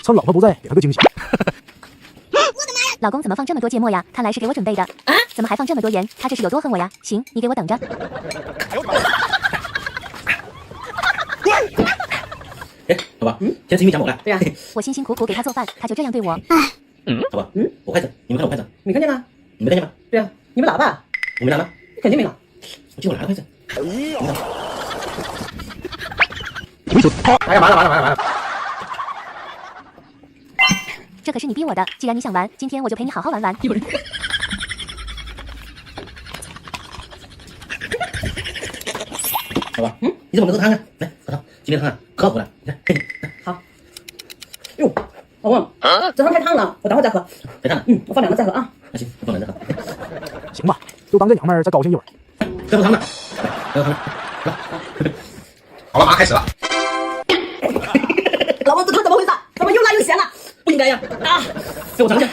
趁老婆不在，给她个惊喜。老公怎么放这么多芥末呀？看来是给我准备的。啊？怎么还放这么多盐？他这是有多恨我呀？行，你给我等着。哎，老婆，今天是因为讲我了。对呀，我辛辛苦苦给他做饭，他就这样对我。老婆，我筷子，你们看我筷子，没看见吗？你没看见吗？对呀，你没拿吧？我没拿吗？肯定没拿。我记得我拿了筷子。没准他哎呀，完了完了完了完了！这可是你逼我的，既然你想玩，今天我就陪你好好玩玩。有人。老婆，你怎么能喝汤啊？来喝汤，今天汤啊可好喝了，你看，嘿，好。哟，老公，这汤太烫了，我等会儿再喝。太烫了，我放凉了再喝啊。那行，我放凉再喝。行吧，就当这娘们儿再高兴一会儿。再喝汤呢，再喝汤呢，来，好了，马上开始了。老公，这汤怎么回事？怎么又辣又咸了？不应该呀！啊，给我尝一下。